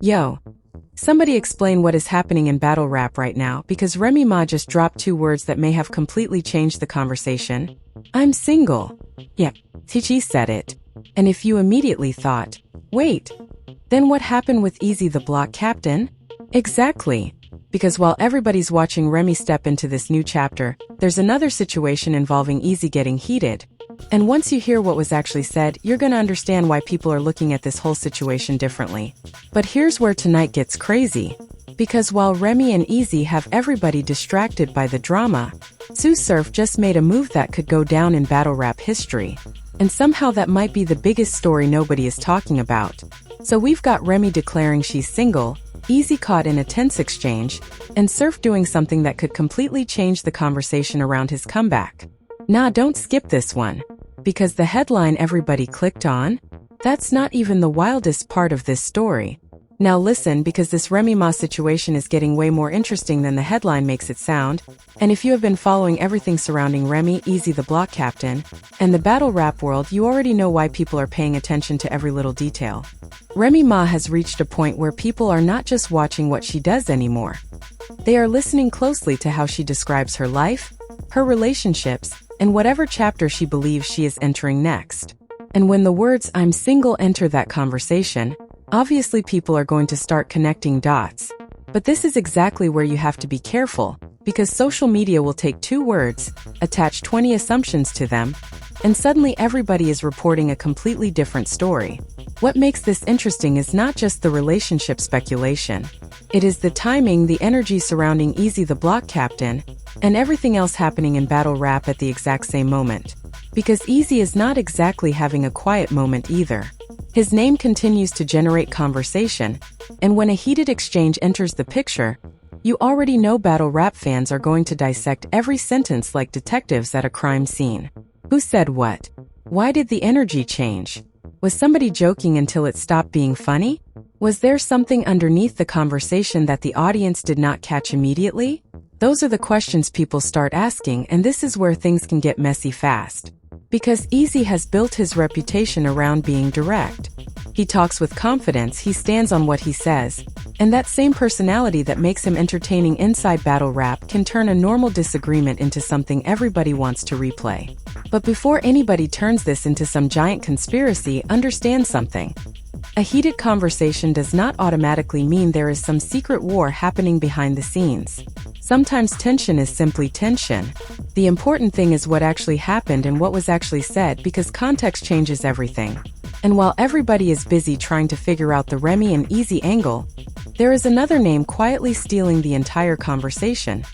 Yo, somebody explain what is happening in battle rap right now because Remy Ma just dropped two words that may have completely changed the conversation. I'm single. Yep, Tsu said it. And if you immediately thought, wait, then what happened with Eazy the block captain? Exactly. Because while everybody's watching Remy step into this new chapter, there's another situation involving Eazy getting heated. And once you hear what was actually said, you're gonna understand why people are looking at this whole situation differently. But here's where tonight gets crazy. Because while Remy and Eazy have everybody distracted by the drama, Tsu Surf just made a move that could go down in battle rap history. And somehow that might be the biggest story nobody is talking about. So we've got Remy declaring she's single, Eazy caught in a tense exchange, and Surf doing something that could completely change the conversation around his comeback. Nah, don't skip this one. Because the headline everybody clicked on? That's not even the wildest part of this story. Now listen, because this Remy Ma situation is getting way more interesting than the headline makes it sound, and if you have been following everything surrounding Remy, Eazy the block captain, and the battle rap world, you already know why people are paying attention to every little detail. Remy Ma has reached a point where people are not just watching what she does anymore. They are listening closely to how she describes her life, her relationships, and whatever chapter she believes she is entering next. And when the words "I'm single" enter that conversation, obviously people are going to start connecting dots. But this is exactly where you have to be careful, because social media will take two words, attach 20 assumptions to them, and suddenly everybody is reporting a completely different story. What makes this interesting is not just the relationship speculation. It is the timing, the energy surrounding Eazy the block captain, and everything else happening in battle rap at the exact same moment. Because Eazy is not exactly having a quiet moment either. His name continues to generate conversation, and when a heated exchange enters the picture, you already know battle rap fans are going to dissect every sentence like detectives at a crime scene. Who said what? Why did the energy change? Was somebody joking until it stopped being funny? Was there something underneath the conversation that the audience did not catch immediately? Those are the questions people start asking, and this is where things can get messy fast. Because Eazy has built his reputation around being direct. He talks with confidence, he stands on what he says, and that same personality that makes him entertaining inside battle rap can turn a normal disagreement into something everybody wants to replay. But before anybody turns this into some giant conspiracy, understand something. A heated conversation does not automatically mean there is some secret war happening behind the scenes. Sometimes tension is simply tension. The important thing is what actually happened and what was actually said, because context changes everything. And while everybody is busy trying to figure out the Remy and Eazy angle, there is another name quietly stealing the entire conversation.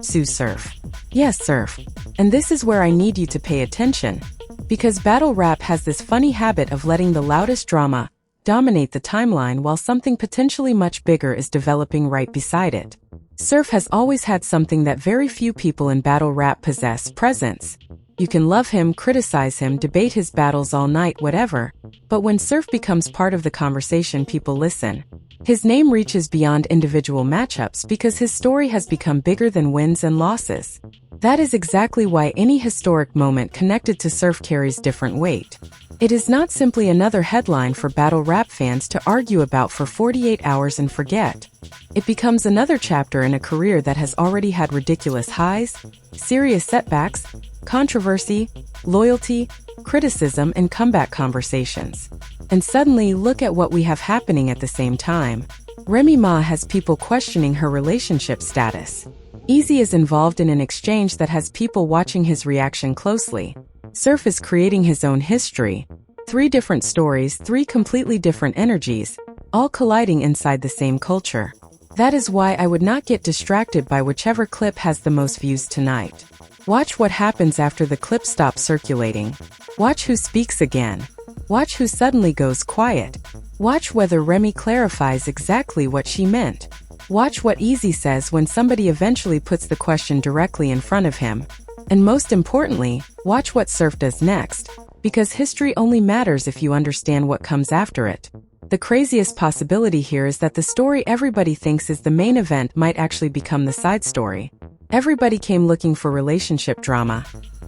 Tsu Surf. Yes, Surf. And this is where I need you to pay attention. Because battle rap has this funny habit of letting the loudest drama dominate the timeline while something potentially much bigger is developing right beside it. Surf has always had something that very few people in battle rap possess: presence. You can love him, criticize him, debate his battles all night, whatever, but when Surf becomes part of the conversation, people listen. His name reaches beyond individual matchups because his story has become bigger than wins and losses. That is exactly why any historic moment connected to Surf carries different weight. It is not simply another headline for battle rap fans to argue about for 48 hours and forget. It becomes another chapter in a career that has already had ridiculous highs, serious setbacks, controversy, loyalty, criticism, and comeback conversations. And suddenly, look at what we have happening at the same time. Remy Ma has people questioning her relationship status. Eazy is involved in an exchange that has people watching his reaction closely. Surf is creating his own history. 3 different stories, 3 completely different energies, all colliding inside the same culture. That is why I would not get distracted by whichever clip has the most views tonight. Watch what happens after the clip stops circulating. Watch who speaks again. Watch who suddenly goes quiet. Watch whether Remy clarifies exactly what she meant. Watch what Eazy says when somebody eventually puts the question directly in front of him. And most importantly, watch what Surf does next, because history only matters if you understand what comes after it. The craziest possibility here is that the story everybody thinks is the main event might actually become the side story. Everybody came looking for relationship drama.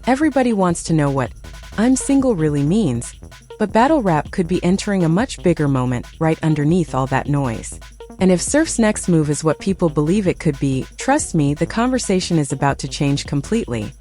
Everybody wants to know what "I'm single" really means. But battle rap could be entering a much bigger moment right underneath all that noise. And if Surf's next move is what people believe it could be, trust me, the conversation is about to change completely.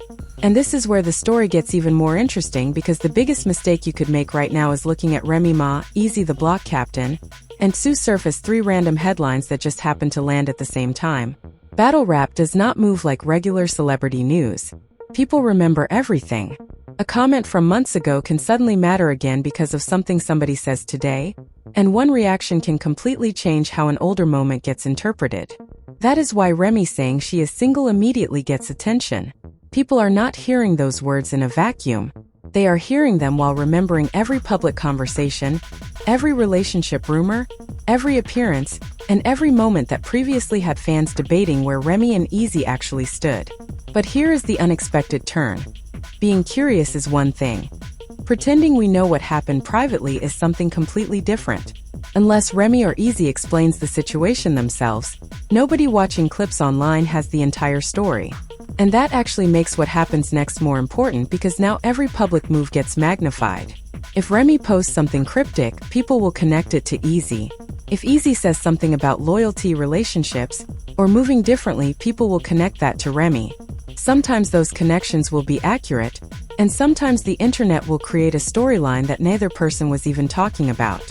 And this is where the story gets even more interesting, because the biggest mistake you could make right now is looking at Remy Ma, Eazy the Block Captain, and Tsu Surf as three random headlines that just happened to land at the same time. Battle rap does not move like regular celebrity news. People remember everything. A comment from months ago can suddenly matter again because of something somebody says today, and one reaction can completely change how an older moment gets interpreted. That is why Remy saying she is single immediately gets attention. People are not hearing those words in a vacuum. They are hearing them while remembering every public conversation, every relationship rumor, every appearance, and every moment that previously had fans debating where Remy and Eazy actually stood. But here is the unexpected turn. Being curious is one thing. Pretending we know what happened privately is something completely different. Unless Remy or Eazy explains the situation themselves, nobody watching clips online has the entire story. And that actually makes what happens next more important, because now every public move gets magnified. If Remy posts something cryptic, people will connect it to Eazy. If Eazy says something about loyalty, relationships, or moving differently, people will connect that to Remy. Sometimes those connections will be accurate, and sometimes the internet will create a storyline that neither person was even talking about.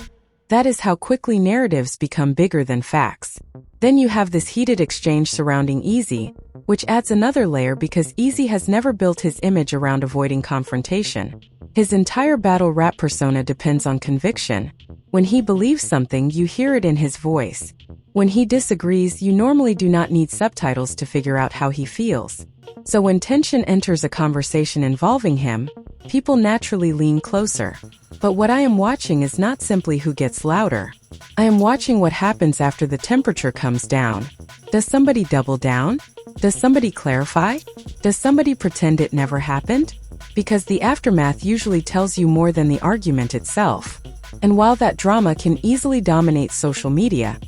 That is how quickly narratives become bigger than facts. Then you have this heated exchange surrounding Eazy, which adds another layer because Eazy has never built his image around avoiding confrontation. His entire battle rap persona depends on conviction. When he believes something, you hear it in his voice. When he disagrees, you normally do not need subtitles to figure out how he feels. So when tension enters a conversation involving him, people naturally lean closer. But what I am watching is not simply who gets louder. I am watching what happens after the temperature comes down. Does somebody double down? Does somebody clarify? Does somebody pretend it never happened? Because the aftermath usually tells you more than the argument itself. And while that drama can easily dominate social media,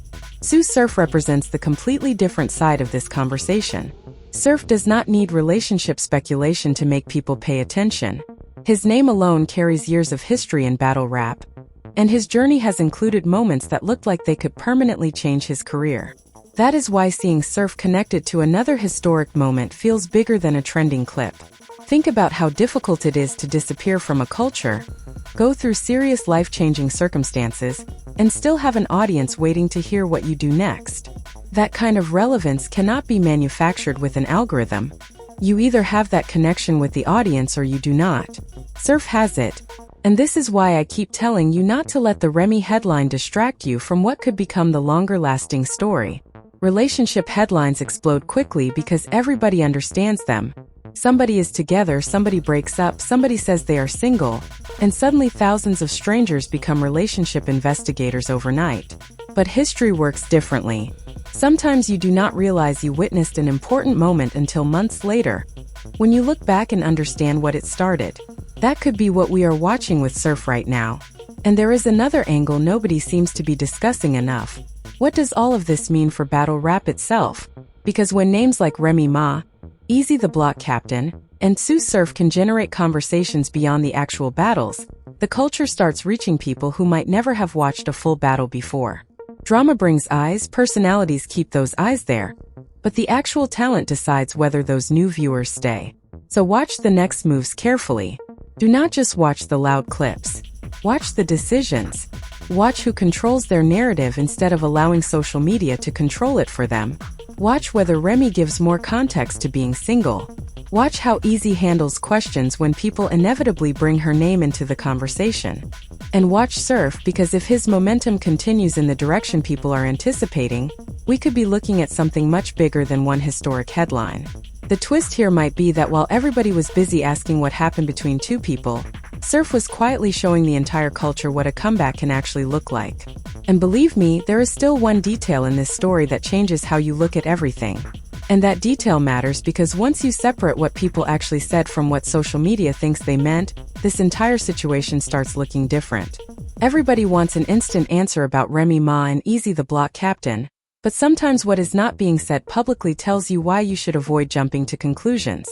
Tsu Surf represents the completely different side of this conversation. Surf does not need relationship speculation to make people pay attention. His name alone carries years of history in battle rap, and his journey has included moments that looked like they could permanently change his career. That is why seeing Surf connected to another historic moment feels bigger than a trending clip. Think about how difficult it is to disappear from a culture, go through serious life-changing circumstances, and still have an audience waiting to hear what you do next. That kind of relevance cannot be manufactured with an algorithm. You either have that connection with the audience or you do not. Surf has it. And this is why I keep telling you not to let the Remy headline distract you from what could become the longer-lasting story. Relationship headlines explode quickly because everybody understands them. Somebody is together, somebody breaks up, somebody says they are single, and suddenly thousands of strangers become relationship investigators overnight. But history works differently. Sometimes you do not realize you witnessed an important moment until months later, when you look back and understand what it started. That could be what we are watching with Surf right now. And there is another angle nobody seems to be discussing enough. What does all of this mean for battle rap itself? Because when names like Remy Ma, Eazy the Block Captain, and Tsu Surf can generate conversations beyond the actual battles, the culture starts reaching people who might never have watched a full battle before. Drama brings eyes, personalities keep those eyes there, but the actual talent decides whether those new viewers stay. So watch the next moves carefully. Do not just watch the loud clips. Watch the decisions. Watch who controls their narrative instead of allowing social media to control it for them. Watch whether Remy gives more context to being single. Watch how Eazy handles questions when people inevitably bring her name into the conversation. And watch Surf, because if his momentum continues in the direction people are anticipating, we could be looking at something much bigger than one historic headline. The twist here might be that while everybody was busy asking what happened between two people, Surf was quietly showing the entire culture what a comeback can actually look like. And believe me, there is still one detail in this story that changes how you look at everything. And that detail matters because once you separate what people actually said from what social media thinks they meant, this entire situation starts looking different. Everybody wants an instant answer about Remy Ma and Eazy the Block Captain, But sometimes what is not being said publicly tells you why you should avoid jumping to conclusions.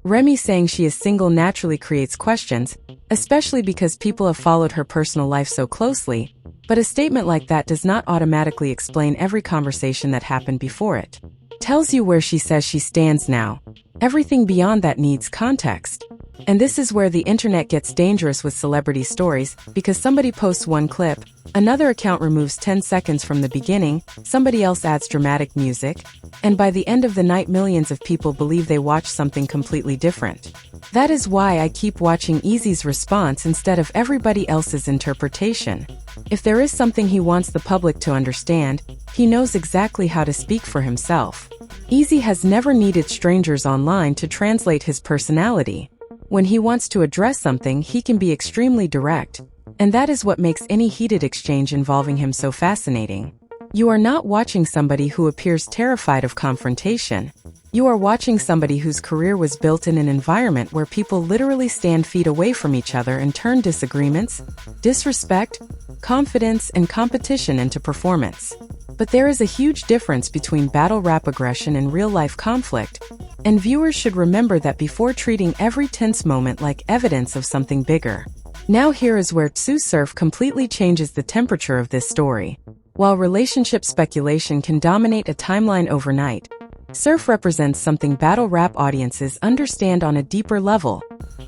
Remy saying she is single naturally creates questions, especially because people have followed her personal life so closely, but a statement like that does not automatically explain every conversation that happened before it. Tells you where she says she stands now. Everything beyond that needs context. And this is where the internet gets dangerous with celebrity stories, because somebody posts one clip, another account removes 10 seconds from the beginning, somebody else adds dramatic music, and by the end of the night millions of people believe they watched something completely different. That is why I keep watching Eazy's response instead of everybody else's interpretation. If there is something he wants the public to understand, he knows exactly how to speak for himself. Eazy has never needed strangers online to translate his personality. When he wants to address something, he can be extremely direct, and that is what makes any heated exchange involving him so fascinating. You are not watching somebody who appears terrified of confrontation. You are watching somebody whose career was built in an environment where people literally stand feet away from each other and turn disagreements, disrespect, confidence, and competition into performance. But there is a huge difference between battle rap aggression and real-life conflict, and viewers should remember that before treating every tense moment like evidence of something bigger. Now here is where Tsu Surf completely changes the temperature of this story. While relationship speculation can dominate a timeline overnight, Surf represents something battle rap audiences understand on a deeper level: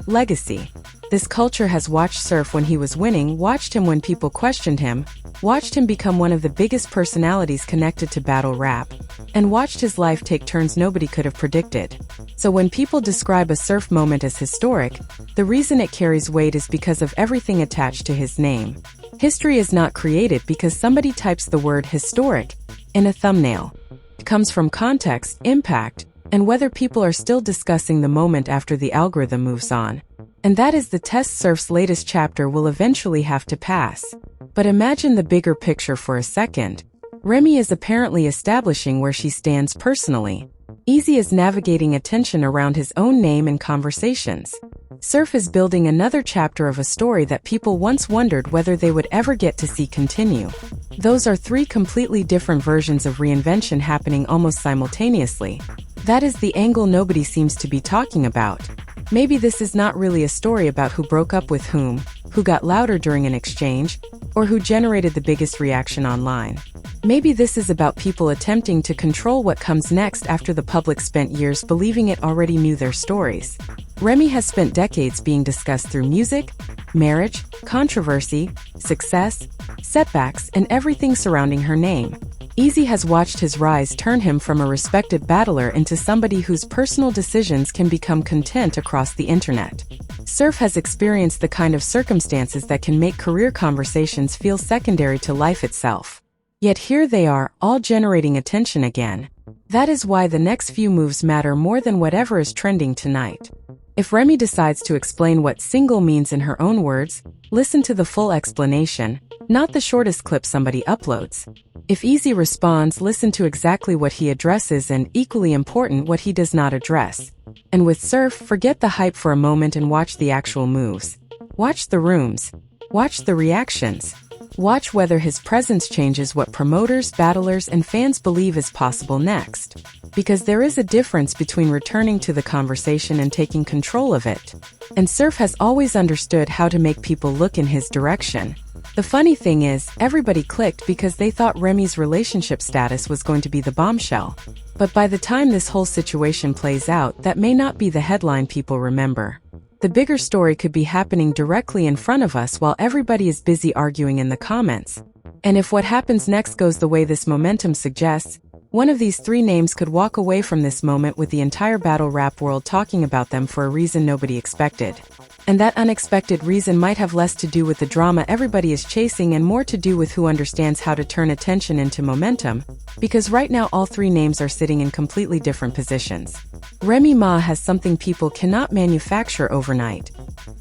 legacy. This culture has watched Surf when he was winning, watched him when people questioned him, watched him become one of the biggest personalities connected to battle rap, and watched his life take turns nobody could have predicted. So when people describe a Surf moment as historic, the reason it carries weight is because of everything attached to his name. History is not created because somebody types the word historic in a thumbnail. It comes from context, impact, and whether people are still discussing the moment after the algorithm moves on. And that is the test Surf's latest chapter will eventually have to pass. But imagine the bigger picture for a second. Remy is apparently establishing where she stands personally. Eazy is navigating attention around his own name and conversations. Surf is building another chapter of a story that people once wondered whether they would ever get to see continue. Those are three completely different versions of reinvention happening almost simultaneously. That is the angle nobody seems to be talking about. Maybe this is not really a story about who broke up with whom, who got louder during an exchange, or who generated the biggest reaction online. Maybe this is about people attempting to control what comes next after the public spent years believing it already knew their stories. Remy has spent decades being discussed through music, marriage, controversy, success, setbacks, and everything surrounding her name. Eazy has watched his rise turn him from a respected battler into somebody whose personal decisions can become content across the internet. Surf has experienced the kind of circumstances that can make career conversations feel secondary to life itself. Yet here they are, all generating attention again. That is why the next few moves matter more than whatever is trending tonight. If Remy decides to explain what single means in her own words, listen to the full explanation, not the shortest clip somebody uploads. If Eazy responds, listen to exactly what he addresses and, equally important, what he does not address. And with Surf, forget the hype for a moment and watch the actual moves. Watch the rooms. Watch the reactions. Watch whether his presence changes what promoters, battlers, and fans believe is possible next. Because there is a difference between returning to the conversation and taking control of it. And Surf has always understood how to make people look in his direction. The funny thing is, everybody clicked because they thought Remy's relationship status was going to be the bombshell. But by the time this whole situation plays out, that may not be the headline people remember. The bigger story could be happening directly in front of us while everybody is busy arguing in the comments. And if what happens next goes the way this momentum suggests, one of these three names could walk away from this moment with the entire battle rap world talking about them for a reason nobody expected. And that unexpected reason might have less to do with the drama everybody is chasing and more to do with who understands how to turn attention into momentum, because right now all three names are sitting in completely different positions. Remy Ma has something people cannot manufacture overnight: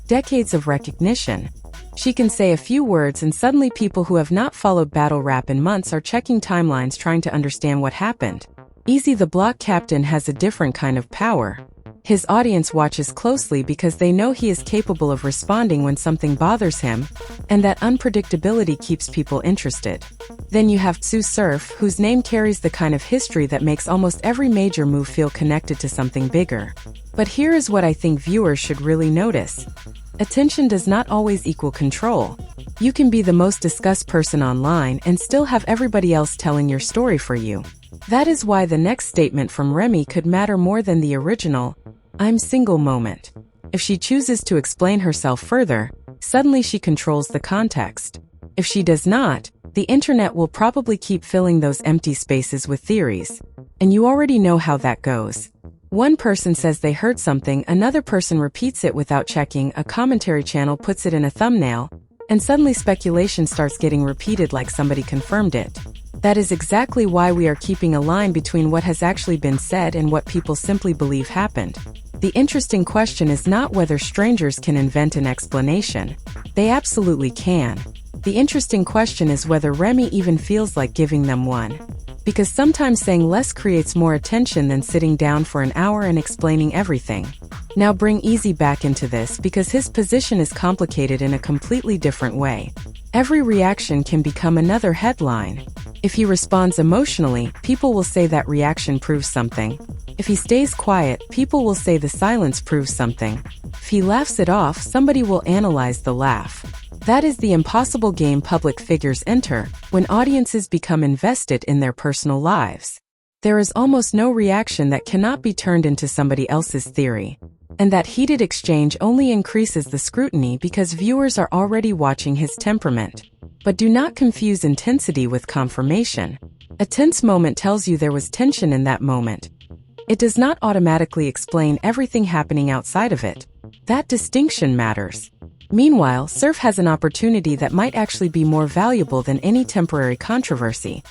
decades of recognition. She can say a few words and suddenly people who have not followed battle rap in months are checking timelines trying to understand what happened. Eazy the block captain has a different kind of power. His audience watches closely because they know he is capable of responding when something bothers him, and that unpredictability keeps people interested. Then you have Tsu Surf, whose name carries the kind of history that makes almost every major move feel connected to something bigger. But here is what I think viewers should really notice. Attention does not always equal control. You can be the most discussed person online and still have everybody else telling your story for you. That is why the next statement from Remy could matter more than the original, "I'm single" moment. If she chooses to explain herself further, suddenly she controls the context. If she does not, the internet will probably keep filling those empty spaces with theories. And you already know how that goes. One person says they heard something, another person repeats it without checking, a commentary channel puts it in a thumbnail, and suddenly speculation starts getting repeated like somebody confirmed it. That is exactly why we are keeping a line between what has actually been said and what people simply believe happened. The interesting question is not whether strangers can invent an explanation. They absolutely can. The interesting question is whether Remy even feels like giving them one. Because sometimes saying less creates more attention than sitting down for an hour and explaining everything. Now bring Eazy back into this because his position is complicated in a completely different way. Every reaction can become another headline. If he responds emotionally, people will say that reaction proves something. If he stays quiet, people will say the silence proves something. If he laughs it off, somebody will analyze the laugh. That is the impossible game public figures enter when audiences become invested in their personal lives. There is almost no reaction that cannot be turned into somebody else's theory. And that heated exchange only increases the scrutiny because viewers are already watching his temperament. But do not confuse intensity with confirmation. A tense moment tells you there was tension in that moment. It does not automatically explain everything happening outside of it. That distinction matters. Meanwhile, Surf has an opportunity that might actually be more valuable than any temporary controversy.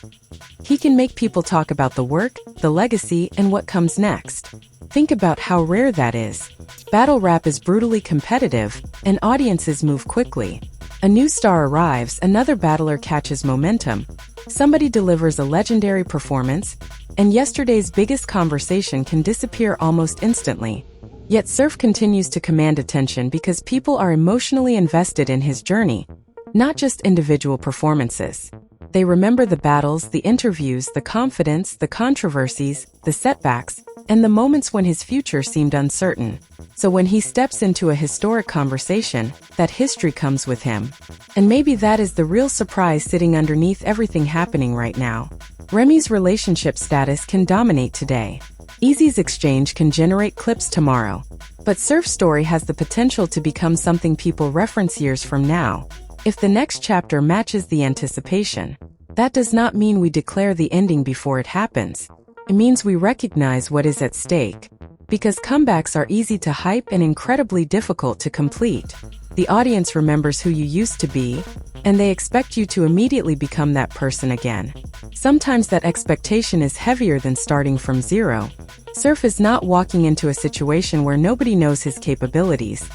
He can make people talk about the work, the legacy, and what comes next. Think about how rare that is. Battle rap is brutally competitive, and audiences move quickly. A new star arrives, another battler catches momentum. Somebody delivers a legendary performance, and yesterday's biggest conversation can disappear almost instantly. Yet Surf continues to command attention because people are emotionally invested in his journey, not just individual performances. They remember the battles, the interviews, the confidence, the controversies, the setbacks, and the moments when his future seemed uncertain. So when he steps into a historic conversation, that history comes with him. And maybe that is the real surprise sitting underneath everything happening right now. Remy's relationship status can dominate today. Eazy's exchange can generate clips tomorrow. But Surf's story has the potential to become something people reference years from now, if the next chapter matches the anticipation. That does not mean we declare the ending before it happens. It means we recognize what is at stake. Because comebacks are easy to hype and incredibly difficult to complete. The audience remembers who you used to be, and they expect you to immediately become that person again. Sometimes that expectation is heavier than starting from zero. Surf is not walking into a situation where nobody knows his capabilities.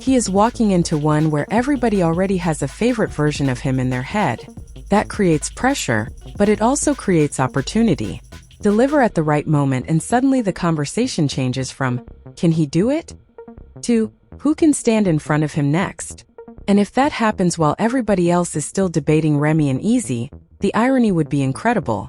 He is walking into one where everybody already has a favorite version of him in their head. That creates pressure, but it also creates opportunity. Deliver at the right moment and suddenly the conversation changes from, "Can he do it?" to, "Who can stand in front of him next?" And if that happens while everybody else is still debating Remy and Eazy, the irony would be incredible.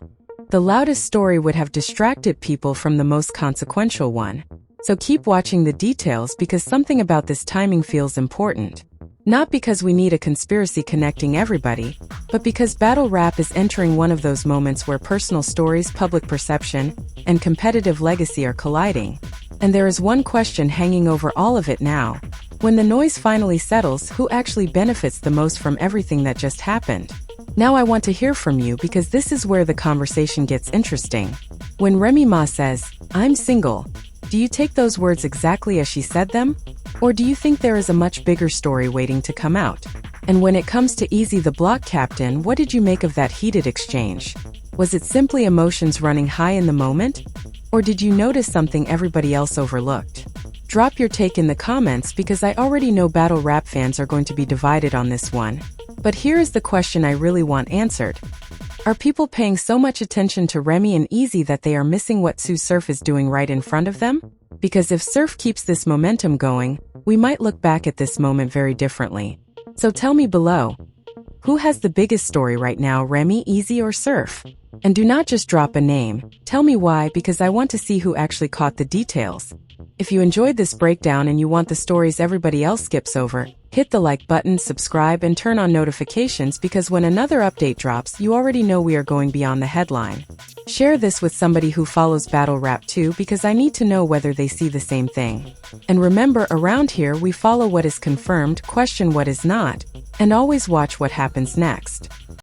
The loudest story would have distracted people from the most consequential one. So keep watching the details because something about this timing feels important. Not because we need a conspiracy connecting everybody, but because battle rap is entering one of those moments where personal stories, public perception, and competitive legacy are colliding. And there is one question hanging over all of it now. When the noise finally settles, who actually benefits the most from everything that just happened? Now I want to hear from you because this is where the conversation gets interesting. When Remy Ma says, "I'm single," do you take those words exactly as she said them? Or do you think there is a much bigger story waiting to come out? And when it comes to Eazy the block captain, what did you make of that heated exchange? Was it simply emotions running high in the moment? Or did you notice something everybody else overlooked? Drop your take in the comments because I already know battle rap fans are going to be divided on this one. But here is the question I really want answered. Are people paying so much attention to Remy and Eazy that they are missing what Tsu Surf is doing right in front of them? Because if Surf keeps this momentum going, we might look back at this moment very differently. So tell me below, who has the biggest story right now, Remy, Eazy, or Surf? And do not just drop a name, tell me why, because I want to see who actually caught the details. If you enjoyed this breakdown and you want the stories everybody else skips over, hit the like button, subscribe, and turn on notifications, because when another update drops, you already know we are going beyond the headline. Share this with somebody who follows battle rap too, because I need to know whether they see the same thing. And remember, around here we follow what is confirmed, question what is not, and always watch what happens next.